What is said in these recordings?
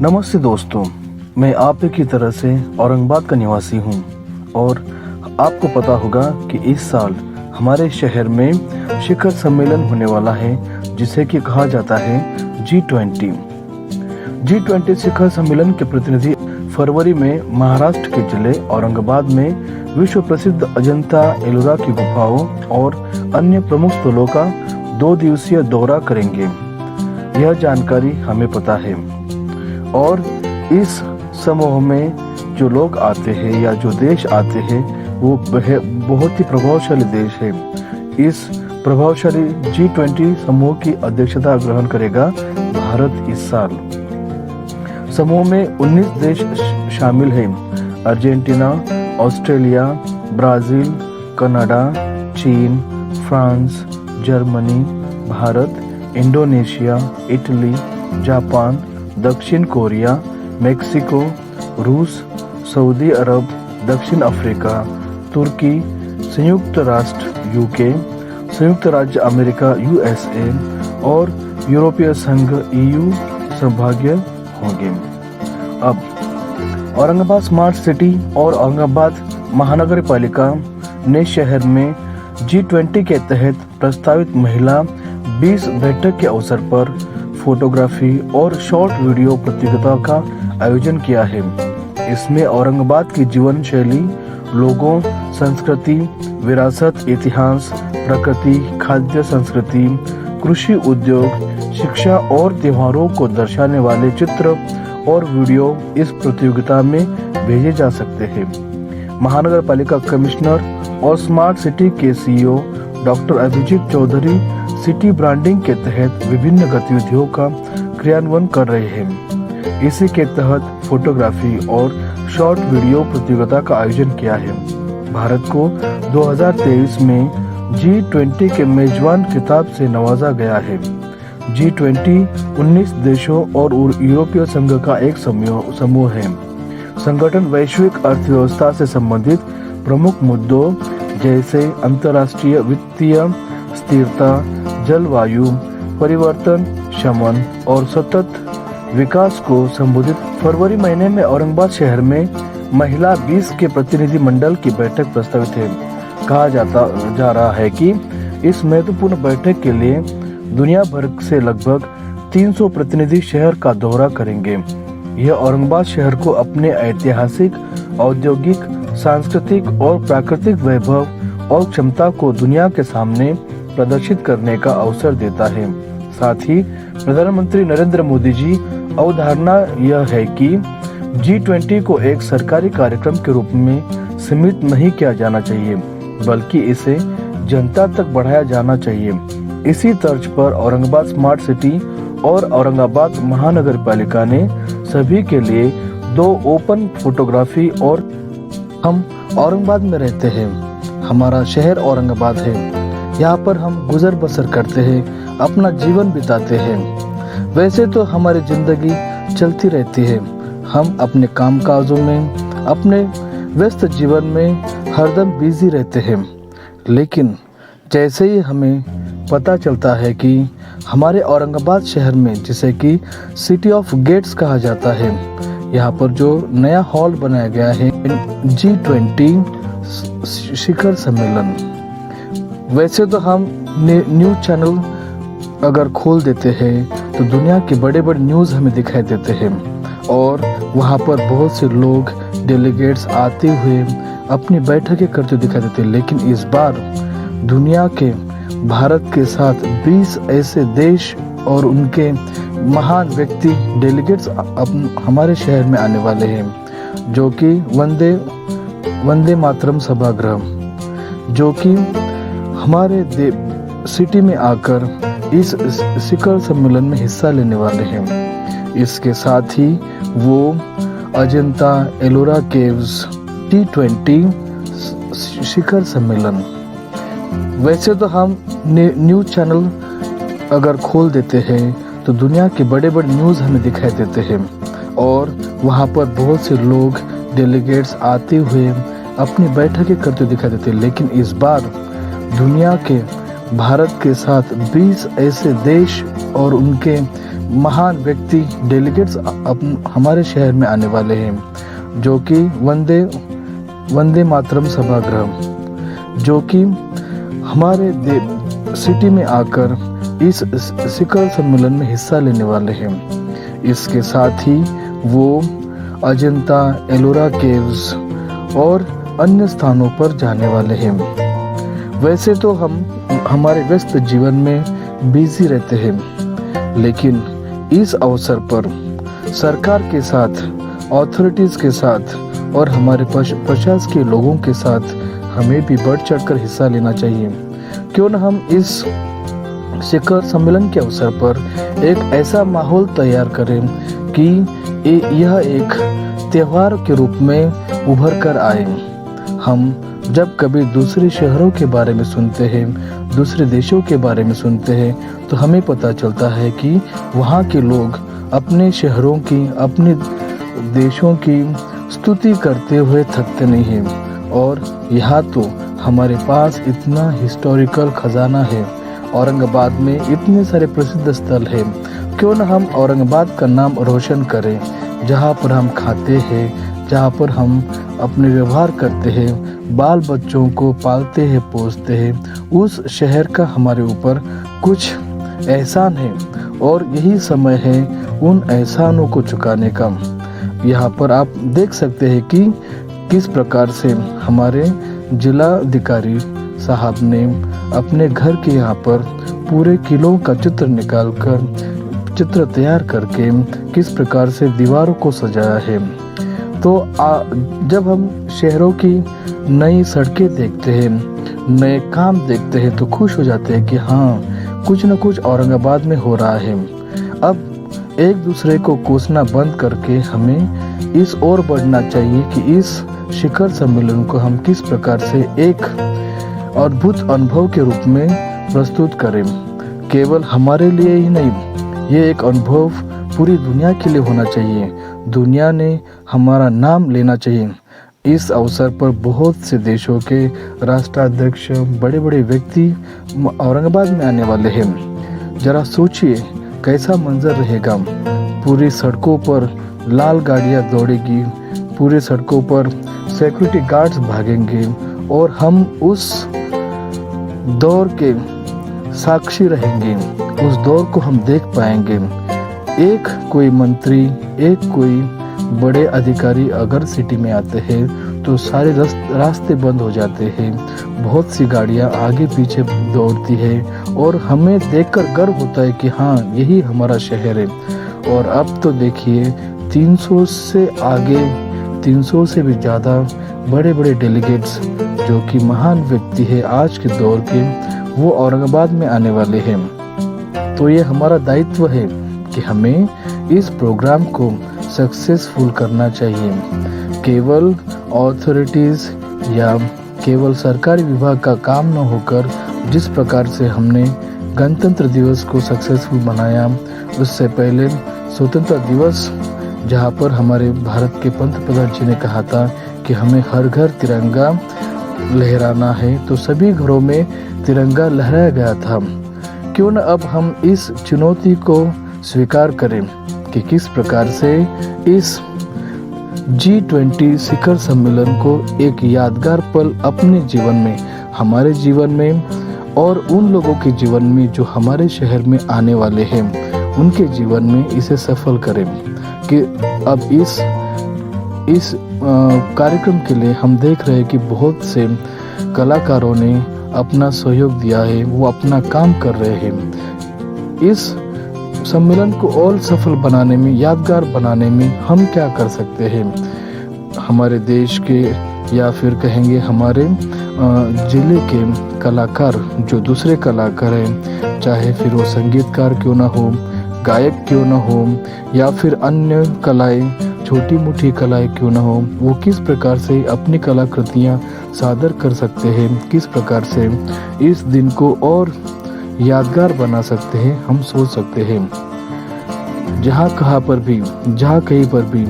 नमस्ते दोस्तों, मैं आप ही की तरह से औरंगाबाद का निवासी हूं और आपको पता होगा कि इस साल हमारे शहर में शिखर सम्मेलन होने वाला है जिसे कि कहा जाता है G20। G20 शिखर सम्मेलन के प्रतिनिधि फरवरी में महाराष्ट्र के जिले औरंगाबाद में विश्व प्रसिद्ध अजंता एलोरा की गुफाओं और अन्य प्रमुख स्थलों का 2 दिवसीय दौरा करेंगे। यह जानकारी हमें पता है और इस समूह में जो लोग आते हैं या जो देश आते हैं वो बहुत ही प्रभावशाली देश है। इस प्रभावशाली G20 समूह की अध्यक्षता ग्रहण करेगा भारत इस साल। समूह में 19 देश शामिल हैं: अर्जेंटीना, ऑस्ट्रेलिया, ब्राजील, कनाडा, चीन, France, Germany, Bharat, Indonesia, Italy, Japan, दक्षिण कोरिया, मेक्सिको, रूस, सऊदी अरब, दक्षिण अफ्रीका, तुर्की, संयुक्त राष्ट्र यूके, संयुक्त राज्य अमेरिका USA और यूरोपीय संघ EU सहभागी होंगे। अब औरंगाबाद स्मार्ट सिटी और औरंगाबाद महानगर पालिका ने शहर में G20 के तहत प्रस्तावित महिला 20 बैठक के अवसर पर फोटोग्राफी और शॉर्ट वीडियो प्रतियोगिता का आयोजन किया है। इसमें औरंगाबाद की जीवन शैली, लोगों, संस्कृति, विरासत, इतिहास, प्रकृति, खाद्य संस्कृति, कृषि उद्योग, शिक्षा और त्योहारों को दर्शाने वाले चित्र और वीडियो इस प्रतियोगिता में भेजे जा सकते हैं। महानगर पालिका कमिश्नर और स्मार्ट सिटी के CEO doctor Abhijit Chaudhary city branding के तहत विभिन्न गतिविधियों का क्रियान्वयन कर रहे हैं। इसी के तहत फोटोग्राफी और शॉर्ट वीडियो प्रतियोगिता का आयोजन किया है। भारत को 2023 में G20 के मेजबान खिताब से नवाजा गया है। G20 19 देशों और यूरोपीय संघ का एक समूह है। संगठन वैश्विक अर्थव्यवस्था से संबंधित प्रमुख मुद्दों जैसे अंतर्राष्ट्रीय वित्तीय स्थिरता, जलवायु परिवर्तन, शमन और सतत विकास को संबोधित। फरवरी महीने में औरंगाबाद शहर में महिला 20 के प्रतिनिधि मंडल की बैठक प्रस्तावित है। कहा जा रहा है कि इस महत्वपूर्ण बैठक के लिए दुनिया भर से लगभग 300 प्रतिनिधि शहर का दौरा करेंगे। यह औरंगाबाद शहर को अपने ऐतिहासिक, औद्योगिक, सांस्कृतिक और प्राकृतिक वैभव और क्षमता को दुनिया के सामने प्रदर्शित करने का अवसर देता है। साथ ही प्रधानमंत्री नरेंद्र मोदी जी अवधारणा यह है कि G20 को एक सरकारी कार्यक्रम के रूप में सीमित नहीं किया जाना चाहिए, बल्कि इसे जनता तक बढ़ाया जाना चाहिए। इसी तर्ज पर औरंगाबाद स्मार्ट सिटी और औरंगाबाद महानगर पालिका ने सभी के लिए 2 ओपन फोटोग्राफी और हम औरंगाबाद में रहते हैं, हमारा शहर औरंगाबाद है, यहाँ पर हम गुजर बसर करते हैं, अपना जीवन बिताते हैं। वैसे तो हमारी जिंदगी चलती रहती है, हम अपने कामकाजों में, अपने व्यस्त जीवन में हरदम बिजी रहते हैं। लेकिन जैसे ही हमें पता चलता है कि हमारे औरंगाबाद शहर में, जिसे कि सिटी ऑफ गेट्स कहा जाता है, यहाँ पर जो नया हॉल बनाया गया है G20 शिखर सम्मेलन। वैसे तो हम न्यूज़ चैनल अगर खोल देते हैं तो दुनिया के बड़े बड़े न्यूज़ हमें दिखाई देते हैं और वहाँ पर बहुत से लोग, डेलीगेट्स आते हुए अपनी बैठकें करते दिखाई देते हैं। लेकिन इस बार दुनिया के, भारत के साथ 20 ऐसे देश और उनके महान व्यक्ति, डेलीगेट्स हमारे शहर में आने वाले हैं, जो कि वंदे मातरम सभागृह, जो कि हमारे सिटी में आकर इस शिखर सम्मेलन में हिस्सा लेने वाले हैं। इसके साथ ही वो अजंता एलोरा केव्स G20 शिखर सम्मेलन। वैसे तो हम न्यूज़ चैनल अगर खोल देते हैं तो दुनिया के बड़े बड़े न्यूज़ हमें दिखाई देते हैं और वहाँ पर बहुत से लोग, डेलीगेट्स आते हुए अपनी बैठकें करते दिखाई देते हैं। लेकिन इस बार दुनिया के, भारत के साथ 20 ऐसे देश और उनके महान व्यक्ति डेलीगेट्स हमारे शहर में आने वाले हैं, जो कि वंदे मातरम सभागृह, जो कि हमारे सिटी में आकर इस शिखर सम्मेलन में हिस्सा लेने वाले हैं। इसके साथ ही वो अजंता, एलोरा केव्स और अन्य स्थानों पर जाने वाले हैं। वैसे तो हम हमारे व्यस्त जीवन में बिजी रहते हैं, लेकिन इस अवसर पर सरकार के साथ, अथॉरिटीज के साथ और हमारे प्रशासन के लोगों के साथ हमें भी बढ़ चढ़कर हिस्सा लेना चाहिए। क्यों न हम इस शिखर सम्मेलन के अवसर पर एक ऐसा माहौल तैयार करें कि यह एक त्योहार के रूप में उभर कर आए। हम जब कभी दूसरे शहरों के बारे में सुनते हैं, दूसरे देशों के बारे में सुनते हैं, तो हमें पता चलता है कि वहाँ के लोग अपने शहरों की, अपने देशों की स्तुति करते हुए थकते नहीं हैं। और यहाँ तो हमारे पास इतना हिस्टोरिकल खजाना है, औरंगाबाद में इतने सारे प्रसिद्ध स्थल हैं। क्यों न हम औरंगाबाद का नाम रोशन करें, जहाँ पर हम खाते हैं, जहाँ पर हम अपने व्यवहार करते हैं, बाल बच्चों को पालते हैं, पोसते हैं। उस शहर का हमारे ऊपर कुछ एहसान है और यही समय है उन एहसानों को चुकाने का। यहाँ पर आप देख सकते हैं कि किस प्रकार से हमारे जिलाधिकारी साहब ने अपने घर के यहाँ पर पूरे किलों का चित्र निकालकर, चित्र तैयार करके किस प्रकार से दीवारों को सजाया है। तो जब हम शहरों की नई सड़कें देखते हैं, नए काम देखते हैं, तो खुश हो जाते हैं कि हाँ, कुछ न कुछ औरंगाबाद में हो रहा है। अब एक दूसरे को कोसना बंद करके हमें इस ओर बढ़ना चाहिए कि इस शिखर सम्मेलन को हम किस प्रकार से एक अद्भुत अनुभव के रूप में प्रस्तुत करें। केवल हमारे लिए ही नहीं, ये एक अनुभव पूरी दुनिया के लिए होना चाहिए। दुनिया ने हमारा नाम लेना चाहिए। इस अवसर पर बहुत से देशों के राष्ट्राध्यक्ष, बड़े बड़े व्यक्ति औरंगाबाद में आने वाले हैं। जरा सोचिए कैसा मंजर रहेगा। पूरी सड़कों पर लाल गाड़ियां दौड़ेगी, पूरी सड़कों पर सिक्योरिटी गार्ड्स भागेंगे और हम उस दौर के साक्षी रहेंगे। उस दौर को हम देख पाएंगे। एक कोई मंत्री, एक कोई बड़े अधिकारी अगर सिटी में आते हैं तो सारे रास्ते बंद हो जाते हैं। बहुत सी गाड़ियां आगे पीछे दौड़ती है और हमें देखकर गर्व होता है कि हाँ, यही हमारा शहर है। और अब तो देखिए 300 से आगे, 300 से भी ज़्यादा बड़े बड़े डेलीगेट्स, जो कि महान व्यक्ति है आज के दौर के, वो औरंगाबाद में आने वाले हैं। तो ये हमारा दायित्व है कि हमें इस प्रोग्राम को सक्सेसफुल करना चाहिए। केवल अथॉरिटीज़ या केवल सरकारी विभाग का काम न होकर, जिस प्रकार से हमने गणतंत्र दिवस को सक्सेसफुल बनाया, उससे पहले स्वतंत्रता दिवस, जहां पर हमारे भारत के पंतप्रधान जी ने कहा था कि हमें हर घर तिरंगा लहराना है, तो सभी घरों में तिरंगा लहराया गया था। क्यों न अब हम इस चुनौती को स्वीकार करें कि किस प्रकार से इस G20 शिखर सम्मेलन को एक यादगार पल अपने जीवन में, हमारे जीवन में और उन लोगों के जीवन में जो हमारे शहर में आने वाले हैं, उनके जीवन में इसे सफल करें। कि अब इस कार्यक्रम के लिए हम देख रहे हैं कि बहुत से कलाकारों ने अपना सहयोग दिया है, वो अपना काम कर रहे हैं। इस सम्मेलन को और सफल बनाने में, यादगार बनाने में हम क्या कर सकते हैं? हमारे देश के या फिर कहेंगे हमारे जिले के कलाकार, जो दूसरे कलाकार हैं, चाहे फिर वो संगीतकार क्यों ना हो, गायक क्यों ना हो, या फिर अन्य कलाएं, छोटी मोटी कलाएं क्यों ना हो, वो किस प्रकार से अपनी कलाकृतियाँ सादर कर सकते हैं, किस प्रकार से इस दिन को और यादगार बना सकते हैं, हम सोच सकते हैं। जहाँ कहीं पर भी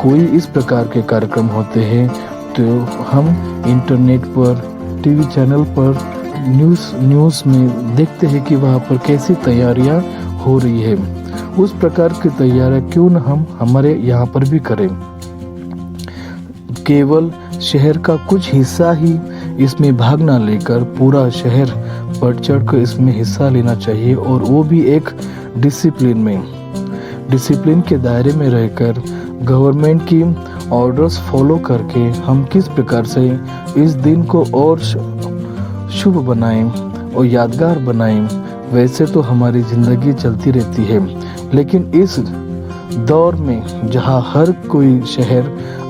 कोई इस प्रकार के कार्यक्रम होते हैं, तो हम इंटरनेट पर, टीवी चैनल पर, न्यूज़ में देखते हैं कि वहाँ पर कैसी तैयारियाँ हो रही है। उस प्रकार की तैयारियां क्यों न हम हमारे यहाँ पर भी करें। केवल शहर का कुछ हिस्सा ही इसमें भाग न लेकर पूरा शहर बढ़ चढ़ कर इसमें हिस्सा लेना चाहिए, और वो भी एक डिसिप्लिन के दायरे में रहकर गवर्नमेंट की ऑर्डर्स फॉलो करके हम किस प्रकार से इस दिन को और शुभ बनाएं और यादगार बनाएं। वैसे तो हमारी ज़िंदगी चलती रहती है, लेकिन इस दौर में जहाँ हर कोई शहर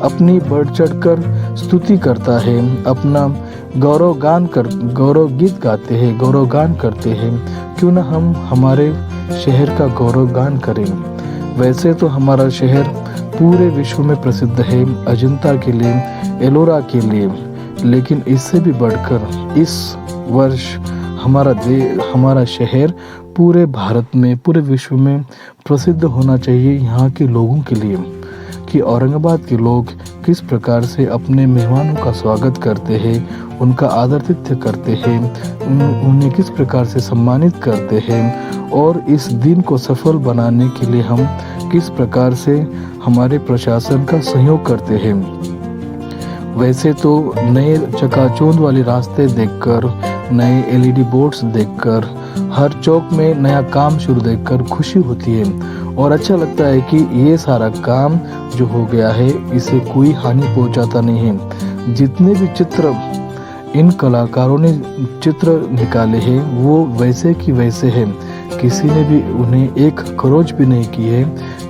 अपनी बढ़ चढ़कर स्तुति करता है, अपना गौरव गीत गाते हैं, गौरव गान करते हैं, क्यों ना हम हमारे शहर का गौरव गान करें। वैसे तो हमारा शहर पूरे विश्व में प्रसिद्ध है अजंता के लिए, एलोरा के लिए, लेकिन इससे भी बढ़कर इस वर्ष हमारा शहर पूरे भारत में, पूरे विश्व में प्रसिद्ध होना चाहिए यहाँ के लोगों के लिए, कि औरंगाबाद के लोग किस प्रकार से अपने मेहमानों का स्वागत करते हैं, उनका आदरातिथ्य करते हैं, उन्हें किस प्रकार से सम्मानित करते हैं, और इस दिन को सफल बनाने के लिए हम किस प्रकार से हमारे प्रशासन का सहयोग करते हैं। वैसे तो नए चकाचौंध वाले रास्ते देखकर, नए एलईडी बोर्ड्स देखकर, हर चौक में नया काम शुरू देखकर खुशी होती है, और अच्छा लगता है कि ये सारा काम जो हो गया है इसे कोई हानि पहुंचाता नहीं है। जितने भी चित्र इन कलाकारों ने चित्र निकाले हैं वो वैसे की वैसे हैं, किसी ने भी उन्हें एक खरोच भी नहीं की है।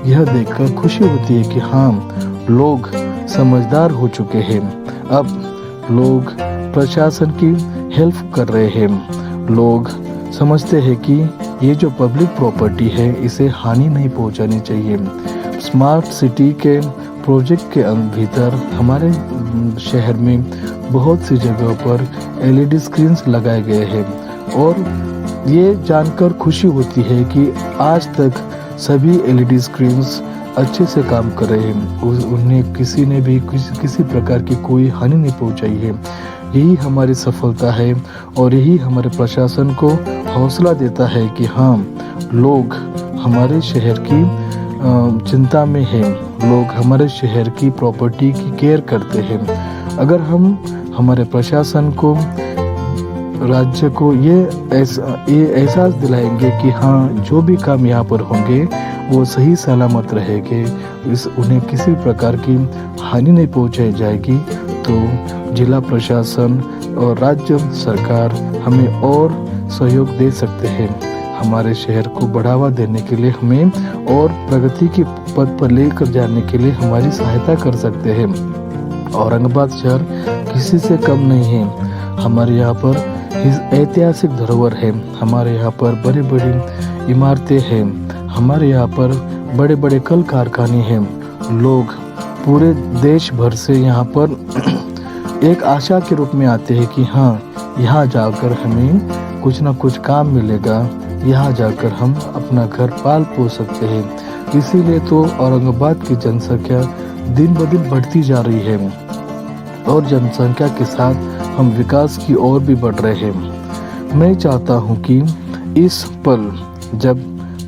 यह देखकर खुशी होती है कि हाँ, लोग समझदार हो चुके हैं, अब लोग प्रशासन की हेल्प कर रहे हैं, लोग समझते हैं कि ये जो पब्लिक प्रॉपर्टी है इसे हानि नहीं पहुंचानी चाहिए। स्मार्ट सिटी के प्रोजेक्ट के भीतर हमारे शहर में बहुत सी जगहों पर एलईडी स्क्रीन्स लगाए गए हैं, और ये जानकर खुशी होती है कि आज तक सभी एलईडी स्क्रीन्स अच्छे से काम कर रहे हैं, उन्हें किसी ने भी किसी प्रकार की कोई हानि नहीं पहुंचाई है। यही हमारी सफलता है, और यही हमारे प्रशासन को हौसला देता है कि हाँ, लोग हमारे शहर की चिंता में हैं, लोग हमारे शहर की प्रॉपर्टी की केयर करते हैं। अगर हम हमारे प्रशासन को, राज्य को ये एहसास दिलाएंगे कि हाँ, जो भी काम यहाँ पर होंगे वो सही सलामत रहेंगे, उन्हें किसी प्रकार की हानि नहीं पहुँचाई जाएगी, तो जिला प्रशासन और राज्य सरकार हमें और सहयोग दे सकते हैं। हमारे शहर को बढ़ावा देने के लिए, हमें और प्रगति के पद पर लेकर जाने के लिए हमारी सहायता कर सकते हैं। औरंगाबाद शहर किसी से कम नहीं है। हमारे यहाँ पर ऐतिहासिक धरोहर है, हमारे यहाँ पर बड़ी बड़ी इमारतें हैं, हमारे यहाँ पर बड़े बड़े कल कारखाने हैं। लोग पूरे देश भर से यहाँ पर एक आशा के रूप में आते हैं कि हाँ, यहाँ जाकर हमें कुछ ना कुछ काम मिलेगा, यहाँ जाकर हम अपना घर पाल पोस सकते हैं। इसीलिए तो औरंगाबाद की जनसंख्या दिन ब दिन बढ़ती जा रही है, और जनसंख्या के साथ हम विकास की ओर भी बढ़ रहे हैं। मैं चाहता हूँ कि इस पल जब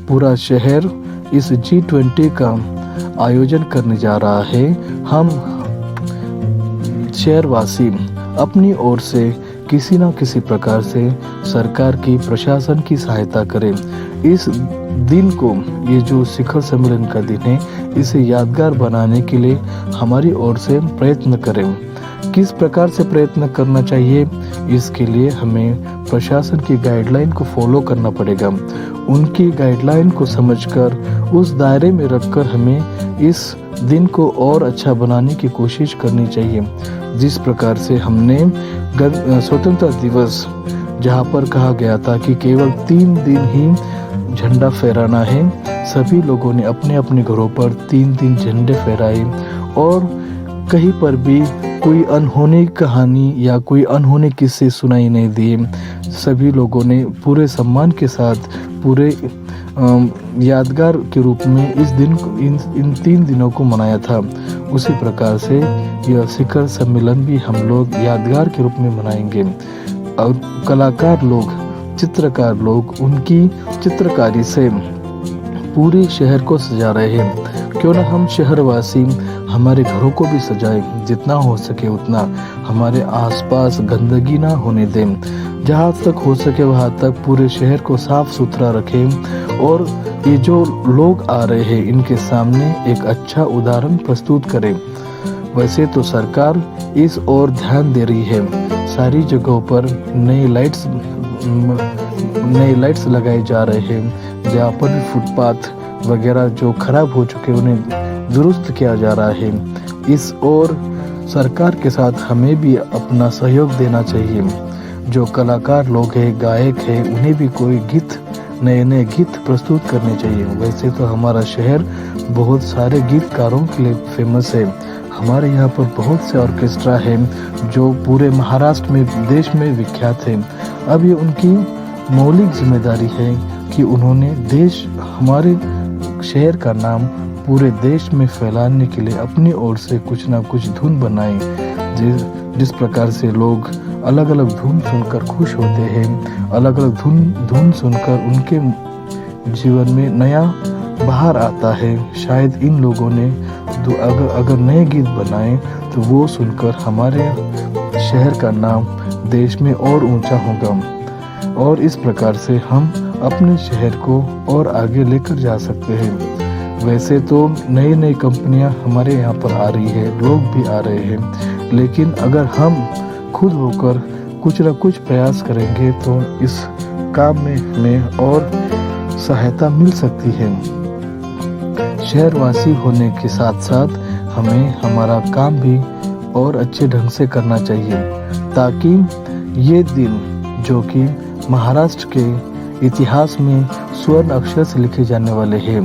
पूरा शहर इस G20 का आयोजन करने जा रहा है, हम शहरवासी अपनी ओर से किसी न किसी प्रकार से सरकार की, प्रशासन की सहायता करें। इस दिन को, ये जो शिखर सम्मेलन का दिन है, इसे यादगार बनाने के लिए हमारी ओर से प्रयत्न करें। किस प्रकार से प्रयत्न करना चाहिए, इसके लिए हमें प्रशासन की गाइडलाइन को फॉलो करना पड़ेगा। उनकी गाइडलाइन को समझकर उस दायरे में रखकर हमें इस दिन को और अच्छा बनाने की कोशिश करनी चाहिए। जिस प्रकार से हमने स्वतंत्रता दिवस, जहाँ पर कहा गया था कि केवल 3 दिन ही झंडा फहराना है, सभी लोगों ने अपने अपने घरों पर 3 दिन झंडे फहराए, और कहीं पर भी कोई अनहोनी कहानी या कोई अनहोनी किस्से सुनाई नहीं दिए। सभी लोगों ने पूरे सम्मान के साथ, पूरे यादगार के रूप में इस दिन को, इन 3 दिनों को मनाया था। उसी प्रकार से यह शिखर सम्मेलन भी हम लोग यादगार के रूप में मनाएंगे, और कलाकार लोग, चित्रकार लोग उनकी चित्रकारी से पूरे शहर को सजा रहे हैं। क्यों ना हम शहरवासी हमारे घरों को भी सजाएं, जितना हो सके उतना हमारे आसपास गंदगी ना होने दें। जहाँ तक हो सके वहाँ तक पूरे शहर को साफ सुथरा रखें और ये जो लोग आ रहे हैं इनके सामने एक अच्छा उदाहरण प्रस्तुत करें। वैसे तो सरकार इस ओर ध्यान दे रही है, सारी जगहों पर नए लाइट्स लगाए जा रहे हैं, जहाँ पर भी फुटपाथ वगैरह जो खराब हो चुके उन्हें दुरुस्त किया जा रहा है। इस ओर सरकार के साथ हमें भी अपना सहयोग देना चाहिए। जो कलाकार लोग हैं, गायक हैं, उन्हें भी कोई नए गीत प्रस्तुत करने चाहिए। वैसे तो हमारा शहर बहुत सारे गीतकारों के लिए फेमस है। हमारे यहाँ पर बहुत से ऑर्केस्ट्रा हैं जो पूरे महाराष्ट्र में, देश में विख्यात हैं। अब ये उनकी मौलिक जिम्मेदारी है कि उन्होंने हमारे शहर का नाम पूरे देश में फैलाने के लिए अपनी ओर से कुछ ना कुछ धुन बनाए। जिस प्रकार से लोग अलग अलग धुन सुनकर खुश होते हैं, अलग अलग धुन सुनकर उनके जीवन में नया बहार आता है। शायद इन लोगों ने अगर नए गीत बनाए तो वो सुनकर हमारे शहर का नाम देश में और ऊंचा होगा और इस प्रकार से हम अपने शहर को और आगे लेकर जा सकते हैं। वैसे तो नई कंपनियां हमारे यहाँ पर आ रही है, लोग भी आ रहे हैं, लेकिन अगर हम खुद होकर कुछ न कुछ प्रयास करेंगे तो इस काम में और सहायता मिल सकती है। शहरवासी होने के साथ साथ हमें हमारा काम भी और अच्छे ढंग से करना चाहिए, ताकि ये दिन जो कि महाराष्ट्र के इतिहास में स्वर्ण अक्षर से लिखे जाने वाले हैं,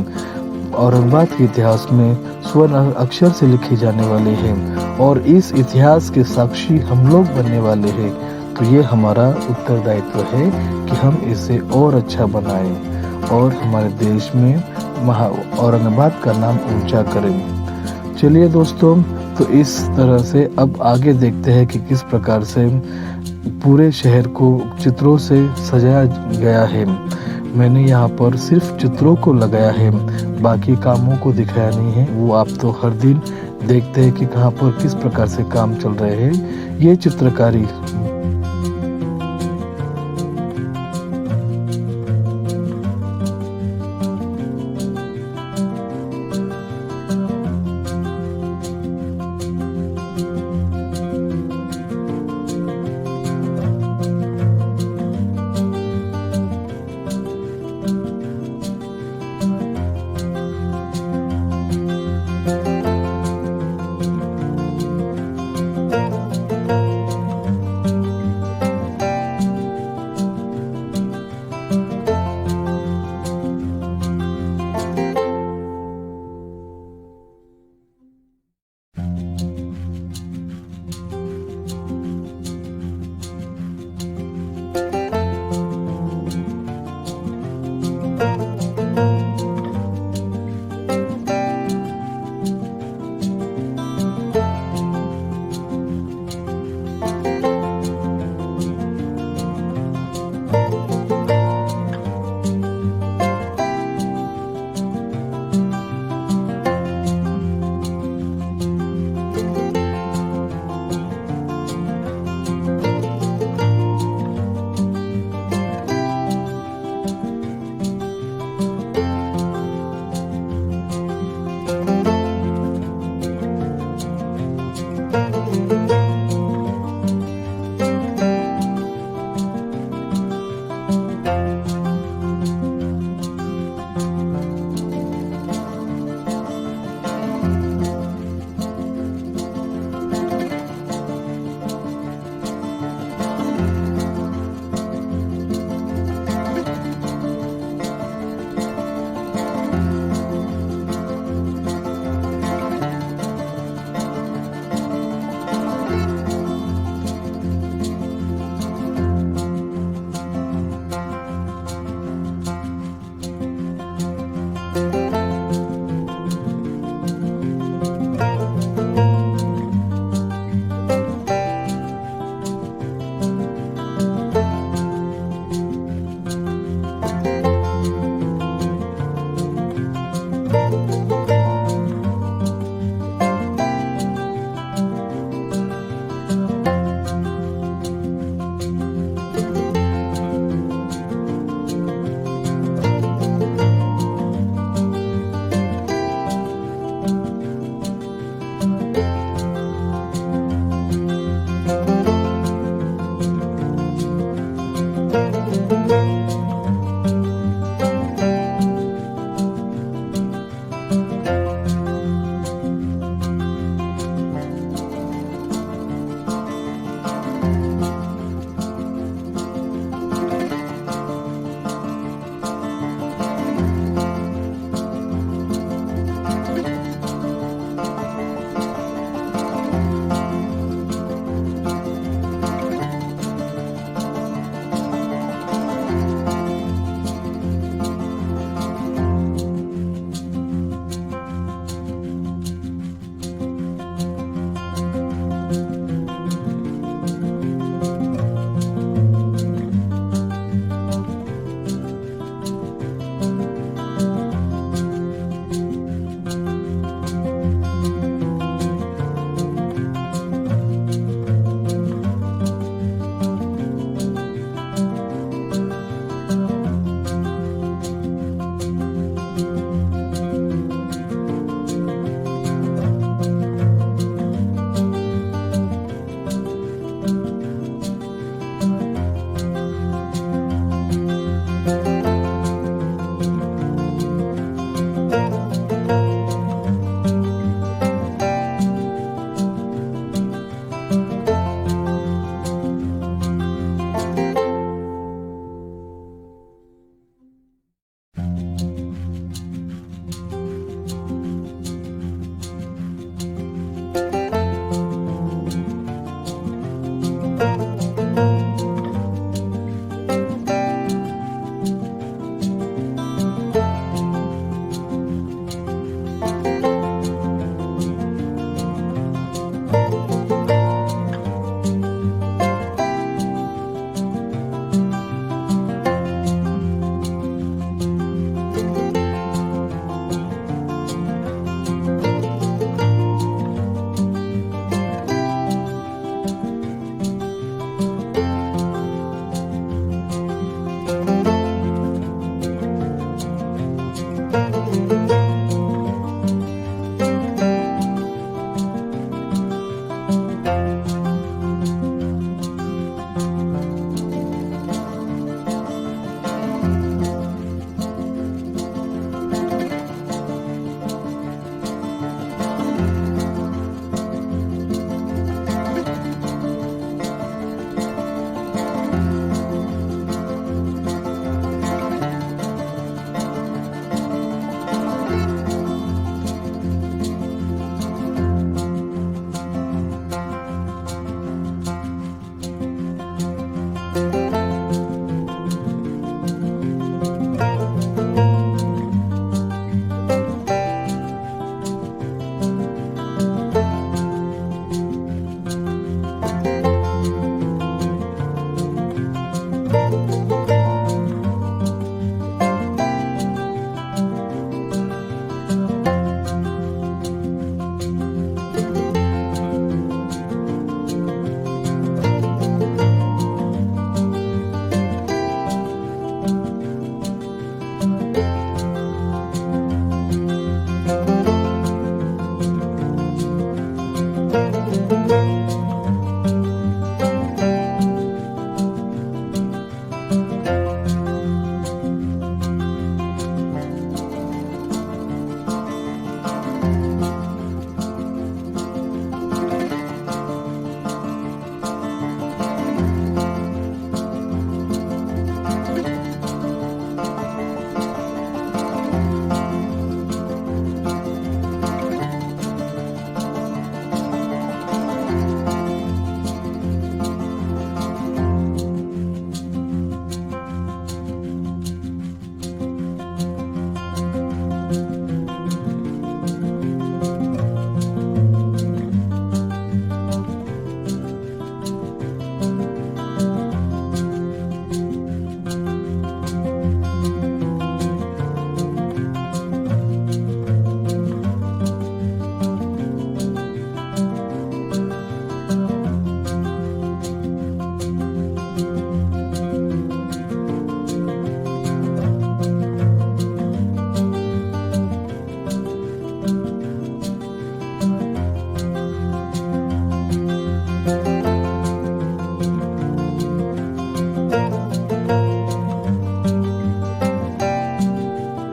औरंगाबाद के इतिहास में स्वर्ण अक्षर से लिखे जाने वाले हैं और इस इतिहास के साक्षी हम लोग बनने वाले हैं, तो ये हमारा उत्तरदायित्व है कि हम इसे और अच्छा बनाएं और हमारे देश में औरंगाबाद का नाम ऊंचा करें। चलिए दोस्तों, तो इस तरह से अब आगे देखते हैं कि किस प्रकार से पूरे शहर को चित्रों से सजाया गया है। मैंने यहाँ पर सिर्फ चित्रों को लगाया है, बाकी कामों को दिखाया नहीं है। वो आप तो हर दिन देखते हैं कि कहाँ पर किस प्रकार से काम चल रहे हैं। ये चित्रकारी